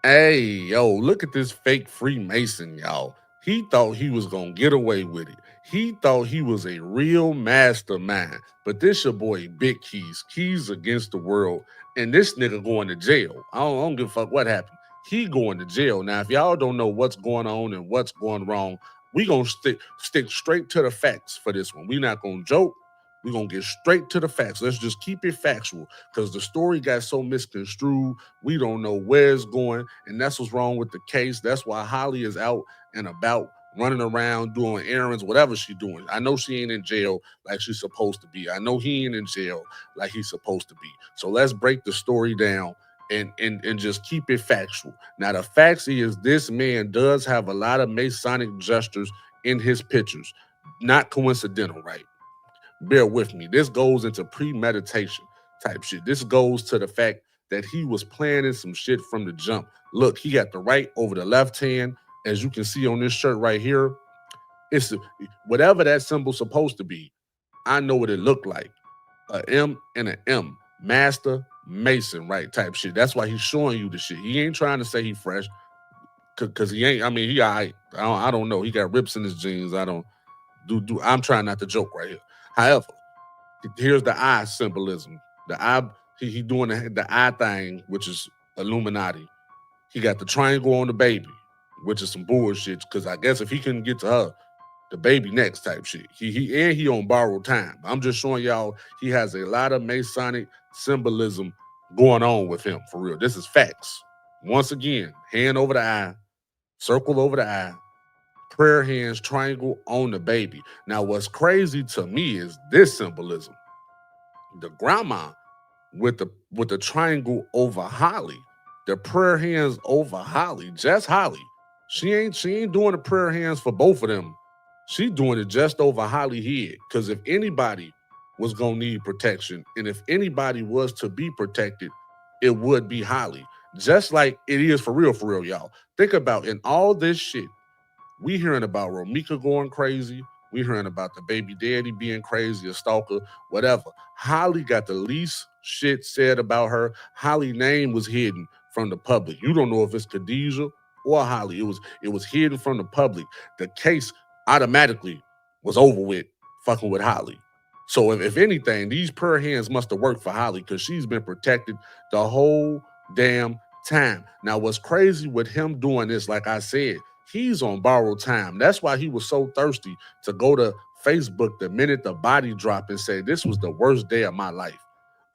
Hey, yo, look at this fake Freemason, y'all. He thought he was gonna get away with it. He thought he was a real mastermind. But this your boy Big Keys, Keys against the world, and this nigga going to jail. I don't give a fuck what happened. He going to jail. Now, if y'all don't know what's going on and what's going wrong, we gonna stick straight to the facts for this one. We not gonna joke. We gonna get straight to the facts. Let's just keep it factual because the story got so misconstrued. We don't know where it's going, and that's what's wrong with the case. That's why Holly is out and about running around doing errands, whatever she doing. I know she ain't in jail like she's supposed to be. I know he ain't in jail like he's supposed to be. So let's break the story down and just keep it factual. Now the facts is this man does have a lot of Masonic gestures in his pictures. Not coincidental, right? Bear with me. This goes into premeditation type shit. This goes to the fact that he was planning some shit from the jump. Look, he got the right over the left hand. As you can see on this shirt right here, it's whatever that symbol's supposed to be. I know what it looked like. A M and an M. Master Mason, right? Type shit. That's why he's showing you the shit. He ain't trying to say he fresh. Cause he ain't. I mean, he all right. I don't know. He got rips in his jeans. I don't do. I'm trying not to joke right here. However, here's the eye symbolism. The eye, he doing the eye thing, which is Illuminati. He got the triangle on the baby, which is some bullshit. Because I guess if he couldn't get to her, the baby next type shit. He on borrowed time. I'm just showing y'all he has a lot of Masonic symbolism going on with him for real. This is facts. Once again, hand over the eye, circle over the eye, prayer hands, triangle on the baby. Now, what's crazy to me is this symbolism. The grandma with the triangle over Holly, the prayer hands over Holly, just Holly. She ain't doing the prayer hands for both of them. She doing it just over Holly head. Cause if anybody was gonna need protection, and if anybody was to be protected, it would be Holly. Just like it is for real, y'all. Think about in all this shit we hearing about Romeca going crazy. We hearing about the baby daddy being crazy, a stalker, whatever. Holly got the least shit said about her. Holly name was hidden from the public. You don't know if it's Khadijah or Holly. It was hidden from the public. The case automatically was over with fucking with Holly. So if anything, these prayer hands must have worked for Holly because she's been protected the whole damn time. Now, what's crazy with him doing this, like I said, he's on borrowed time. That's why he was so thirsty to go to Facebook the minute the body dropped and say, this was the worst day of my life.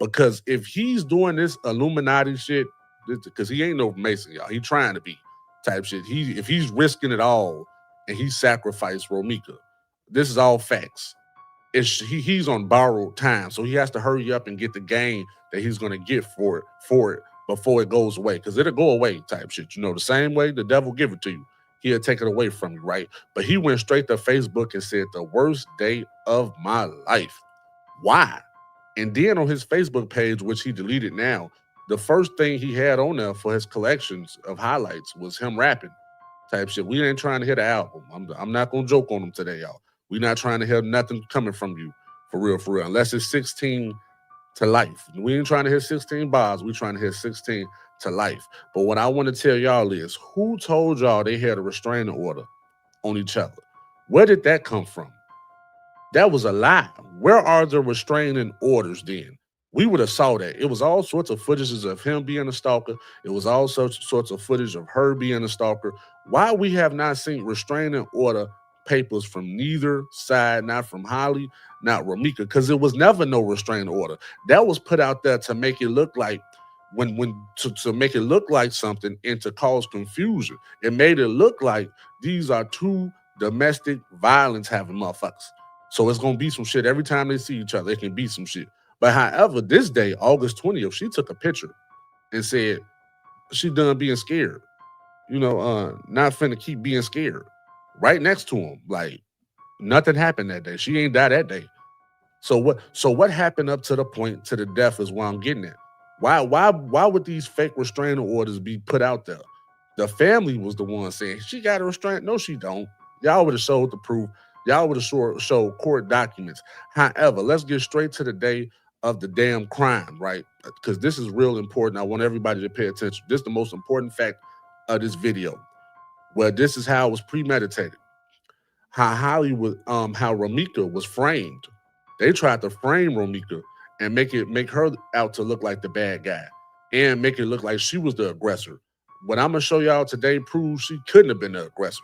Because if he's doing this Illuminati shit, because he ain't no Mason, y'all. He trying to be type shit. If he's risking it all and he sacrificed Romeca, this is all facts. He's on borrowed time, so he has to hurry up and get the gain that he's gonna get for it before it goes away, because it'll go away type shit. You know, the same way the devil give it to you, he'll take it away from you, right? But he went straight to Facebook and said the worst day of my life. Why? And then on his Facebook page, which he deleted now, the first thing he had on there for his collections of highlights was him rapping type shit. We ain't trying to hear the album. I'm not gonna joke on him today, y'all. We not trying to hear nothing coming from you for real. Unless it's 16 to life. We ain't trying to hear 16 bars. We trying to hear 16 to life. But what I want to tell y'all is who told y'all they had a restraining order on each other? Where did that come from? That was a lie. Where are the restraining orders then? We would have saw that. It was all sorts of footages of him being a stalker. It was all sorts of footage of her being a stalker. Why we have not seen restraining order papers from neither side, not from Holly, not Romeca, because it was never no restraining order. That was put out there to make it look like to make it look like something and to cause confusion. It made it look like these are two domestic violence having motherfuckers. So it's gonna be some shit every time they see each other. It can be some shit. But however, this day, August 20th, she took a picture and said she done being scared. Not finna keep being scared. Right next to him, like nothing happened that day. She ain't died that day. So what happened up to the point to the death is what I'm getting at. Why would these fake restraining orders be put out there? The family was the one saying she got a restraint. No, she don't. Y'all would have showed the proof. Y'all would have showed court documents. However, let's get straight to the day of the damn crime, right? Because this is real important. I want everybody to pay attention. This is the most important fact of this video, where this is how it was premeditated. How Hollywood, how Romeca was framed. They tried to frame Romeca and make her out to look like the bad guy and make it look like she was the aggressor. What I'm gonna show y'all today proves she couldn't have been the aggressor.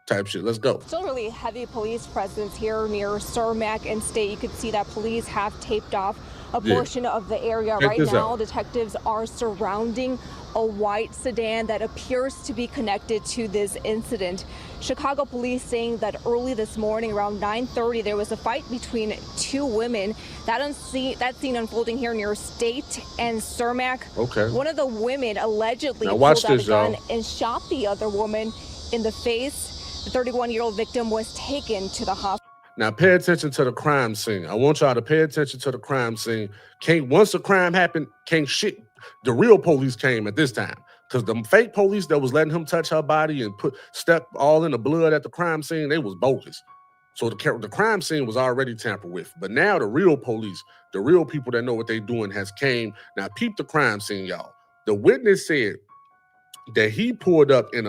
Type shit. Let's go. Still really heavy police presence here near Romeca and State. You could see that police have taped off a portion of the area. Right now, detectives are surrounding a white sedan that appears to be connected to this incident. Chicago police saying that early this morning around 9:30 there was a fight between two women. That scene unfolding here near State and Romeca. Okay. One of the women allegedly pulled out a gun and shot the other woman in the face. The 31-year-old victim was taken to the hospital. Now pay attention to the crime scene. I want y'all to pay attention to the crime scene. Once the crime happened, the real police came at this time. Because the fake police that was letting him touch her body and step all in the blood at the crime scene, they was bogus. So the crime scene was already tampered with. But now the real police, the real people that know what they doing has came. Now peep the crime scene, y'all. The witness said that he pulled up in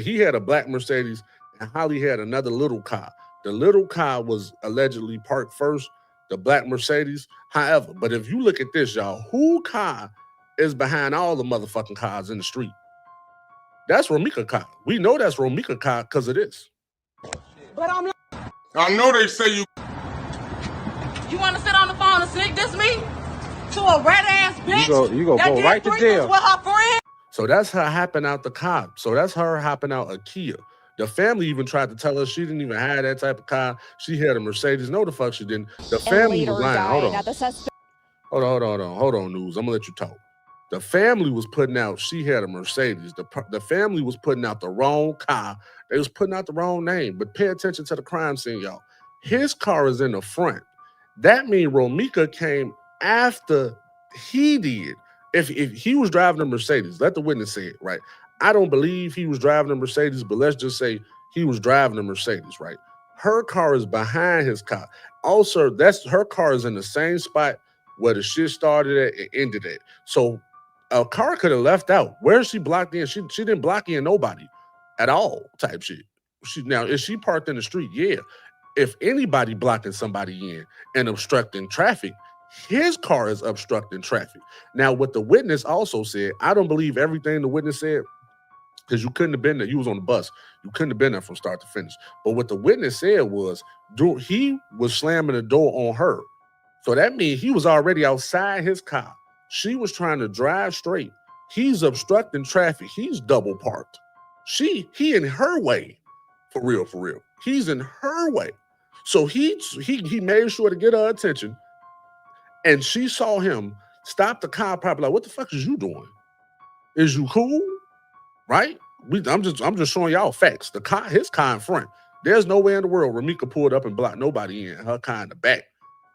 he had a black Mercedes and Holly had another little car. The little car was allegedly parked first, the black Mercedes. However, but if you look at this, y'all, who car is behind all the motherfucking cars in the street? That's Romeca car. We know that's Romeca car because of this. But I know they say you want to sit on the phone and sneak this me to a red ass bitch. You go right to jail. With her friend. So that's her hopping out the car. So that's her hopping out a Kia. The family even tried to tell us she didn't even have that type of car. She had a Mercedes. No, the fuck she didn't. The family was lying. Hold on, News. I'm gonna let you talk. The family was putting out she had a Mercedes. The family was putting out the wrong car. They was putting out the wrong name. But pay attention to the crime scene, y'all. His car is in the front. That means Romeca came after he did. If he was driving a Mercedes, let the witness say it, right? I don't believe he was driving a Mercedes, but let's just say he was driving a Mercedes, right? Her car is behind his car. Also, her car is in the same spot where the shit started at and ended at. So a car could have left out. Where is she blocked in? She didn't block in nobody at all type shit. Now, is she parked in the street? Yeah. If anybody blocking somebody in and obstructing traffic, his car is obstructing traffic. Now, what the witness also said, I don't believe everything the witness said, because you couldn't have been there. You was on the bus. You couldn't have been there from start to finish. But what the witness said was, he was slamming the door on her. So that means he was already outside his car. She was trying to drive straight. He's obstructing traffic. He's double parked. He in her way. For real. He's in her way. So he made sure to get her attention. And she saw him stop the car, probably like, what the fuck is you doing? Is you cool? Right? I'm just showing y'all facts. His car in front. There's no way in the world Romeca pulled up and blocked nobody in. Her car in the back.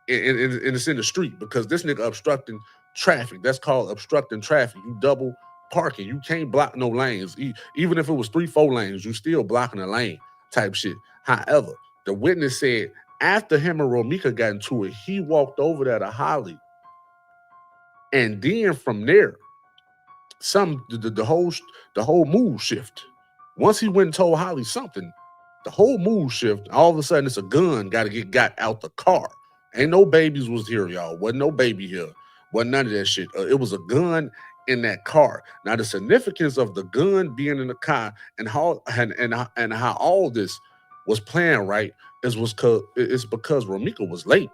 And it's in the street because this nigga obstructing traffic. That's called obstructing traffic. You double parking. You can't block no lanes. Even if it was 3-4 lanes, you still blocking a lane type shit. However, the witness said after him and Romeca got into it, he walked over there to Holly. And then from there, the whole mood shift. Once he went and told Holly something, the whole mood shift. All of a sudden, it's a gun got out the car. Ain't no babies was here, y'all. Wasn't no baby here. Wasn't none of that shit. It was a gun in that car. Now, the significance of the gun being in the car and how all this was planned right is because Romeca was late.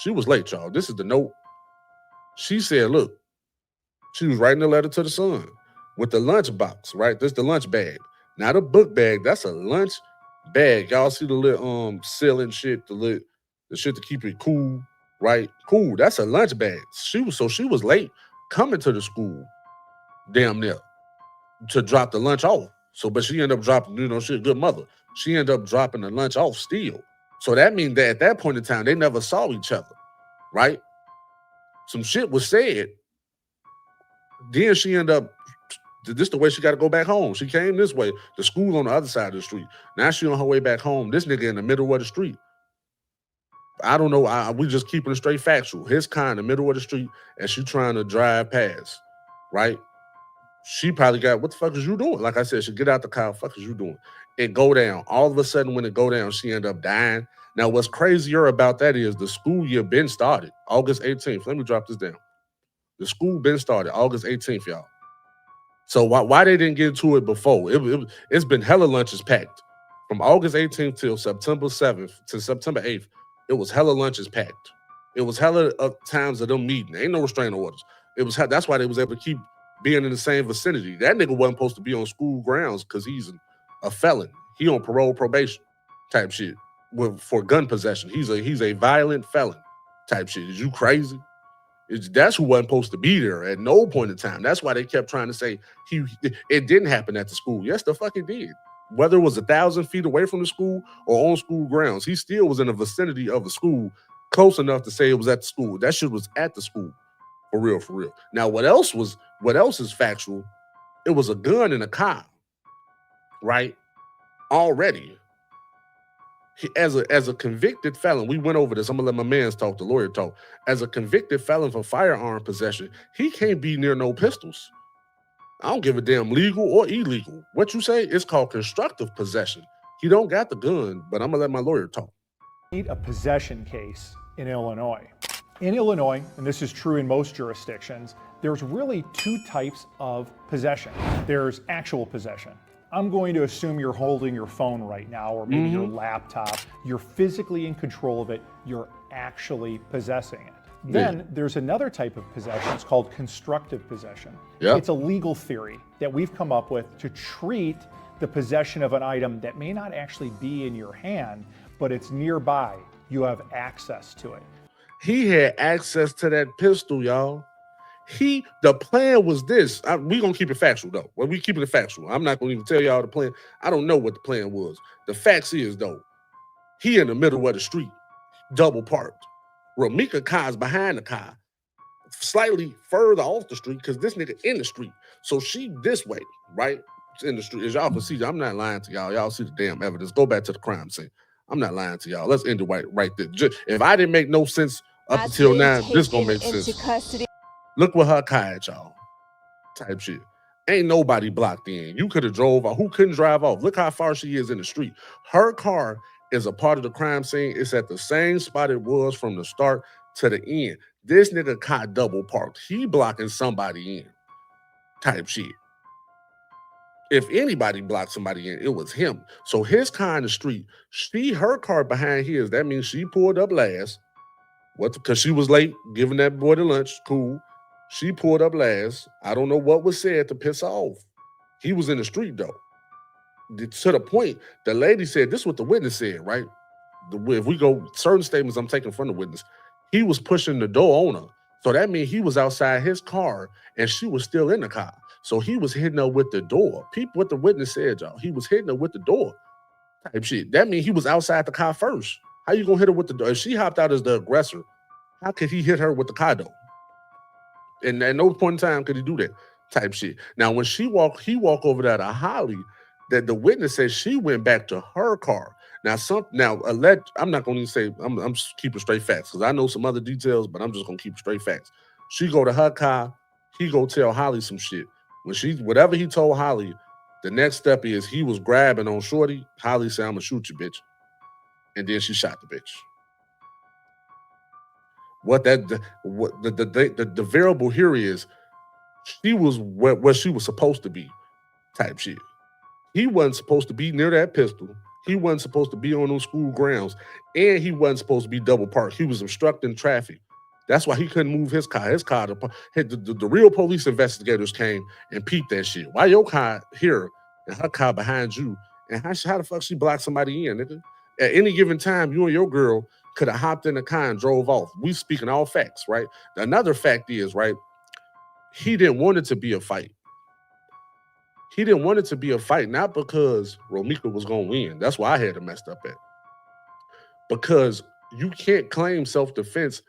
She was late, y'all. This is the note. She said, look, she was writing a letter to the son with the lunch box, right? This is the lunch bag. Not a book bag. That's a lunch bag. Y'all see the little ceiling shit, the shit to keep it cool, right? Cool. That's a lunch bag. She was late coming to the school, damn near, to drop the lunch off. But she ended up dropping, she's a good mother. She ended up dropping the lunch off still. So that means that at that point in time, they never saw each other, right? Some shit was said. Then she ended up, this the way she got to go back home. She came this way. The school on the other side of the street. Now she on her way back home. This nigga in the middle of the street. I don't know. We just keeping it straight factual. His car in the middle of the street and she trying to drive past, right? She probably got, what the fuck is you doing? Like I said, she get out the car, what the fuck is you doing? It go down. All of a sudden, when it go down, she end up dying. Now, what's crazier about that is the school year been started, August 18th. Let me drop this down. The school been started, August 18th, y'all. So why they didn't get to it before? It's been hella lunches packed. From August 18th till September 7th to September 8th, it was hella lunches packed. It was hella times of them meeting. Ain't no restraining orders. That's why they was able to keep being in the same vicinity. That nigga wasn't supposed to be on school grounds because he's a felon. He on parole probation type shit for gun possession. He's a violent felon type shit. Is you crazy? That's who wasn't supposed to be there at no point in time. That's why they kept trying to say it didn't happen at the school. Yes, the fuck it did. Whether it was 1,000 feet away from the school or on school grounds, he still was in the vicinity of the school, close enough to say it was at the school. That shit was at the school, for real, for real. Now, what else is factual? It was a gun in a car, right? Already. As a convicted felon, we went over this. I'm gonna let my man talk, the lawyer talk. As a convicted felon for firearm possession, he can't be near no pistols. I don't give a damn legal or illegal. What you say? It's called constructive possession. He don't got the gun, but I'm gonna let my lawyer talk. A possession case in Illinois. In Illinois, and this is true in most jurisdictions, there's really two types of possession. There's actual possession. I'm going to assume you're holding your phone right now, or maybe your laptop. You're physically in control of it. You're actually possessing it. Then there's another type of possession. It's called constructive possession. Yep. It's a legal theory that we've come up with to treat the possession of an item that may not actually be in your hand, but it's nearby. You have access to it. He had access to that pistol, y'all. The plan was this. We gonna keep it factual though. Well, we keeping it factual. I'm not gonna even tell y'all the plan. I don't know what the plan was. The facts is though, he in the middle of the street, double parked. Romeca car's behind the car, slightly further off the street because this nigga in the street. So she this way, right? In the street. As y'all can see, I'm not lying to y'all. Y'all see the damn evidence. Go back to the crime scene. I'm not lying to y'all. Let's end it right there. If I didn't make no sense up until now, this gonna make sense. Custody. Look what her car at, y'all. Type shit. Ain't nobody blocked in. You could have drove off. Who couldn't drive off? Look how far she is in the street. Her car is a part of the crime scene. It's at the same spot it was from the start to the end. This nigga car double parked. He blocking somebody in. Type shit. If anybody blocked somebody in, it was him. So his car in the street, her car behind his, that means she pulled up last. Because she was late giving that boy the lunch. Cool. She pulled up last. I don't know what was said to piss her off. He was in the street though. To the point, the lady said, this is what the witness said, right? If we go, certain statements I'm taking from the witness, he was pushing the door on her. So that means he was outside his car and she was still in the car. So he was hitting her with the door. Peep what the witness said, y'all. He was hitting her with the door type shit. That means he was outside the car first. How you gonna hit her with the door? If she hopped out as the aggressor, how could he hit her with the car door? And at no point in time could he do that type shit. Now, when he walked over there to Holly, that the witness said she went back to her car. Now, I'm not going to say, I'm just keeping straight facts because I know some other details, but I'm just going to keep straight facts. She go to her car, he go tell Holly some shit. Whatever he told Holly, the next step is he was grabbing on Shorty. Holly said, I'm going to shoot you, bitch. And then she shot the bitch. The variable here is she was where she was supposed to be type shit. He wasn't supposed to be near that pistol. He wasn't supposed to be on those school grounds. And he wasn't supposed to be double parked. He was obstructing traffic. That's why he couldn't move his car. The real police investigators came and peeped that shit. Why your car here and her car behind you? And how the fuck she blocked somebody in, nigga? At any given time, you and your girl could have hopped in the car and drove off. We speaking all facts, right? Another fact is, right, he didn't want it to be a fight. He didn't want it to be a fight, not because Romeca was going to win. That's why I had it messed up at. Because you can't claim self-defense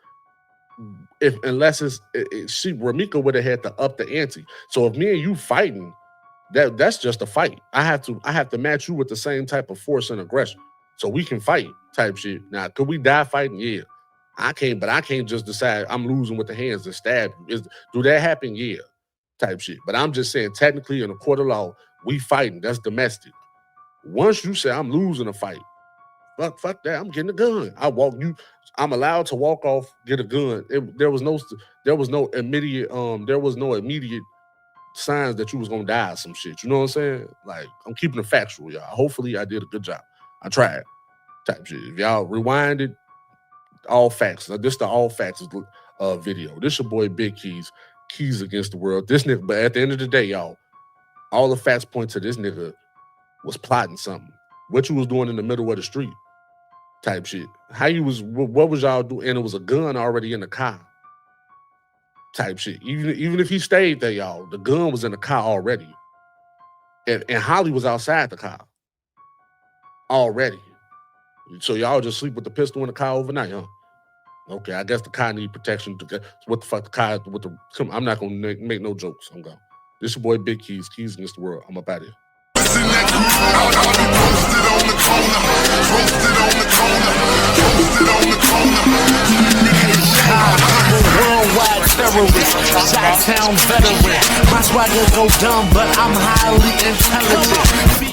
unless Romeca would have had to up the ante. So if me and you fighting, that's just a fight. I have to match you with the same type of force and aggression. So we can fight type shit. Now, could we die fighting? Yeah. I can't just decide I'm losing with the hands and stab you. Do that happen? Yeah. type shit. But I'm just saying, technically, in a court of law, we fighting. That's domestic. Once you say I'm losing a fight, fuck that. I'm getting a gun. I'm allowed to walk off, get a gun. There was no immediate signs that you was gonna die or some shit. You know what I'm saying? Like, I'm keeping it factual, y'all. Hopefully I did a good job. I tried. Type shit. If y'all rewinded, all facts. This the all facts video. This your boy Big Keys against the world. This nigga, but at the end of the day, y'all, all the facts point to this nigga was plotting something. What you was doing in the middle of the street, type shit. What was y'all doing? And it was a gun already in the car, type shit. Even if he stayed there, y'all, the gun was in the car already. And Holly was outside the car already. So y'all just sleep with the pistol in the car overnight, huh? Okay, I guess the car need protection. What the fuck, the car with the... I'm not going to make no jokes. I'm gone. This your boy Big Keys against the world. I'm up out of here. Worldwide terrorist, Chi-Town veteran. My swagger go dumb, but I'm highly intelligent.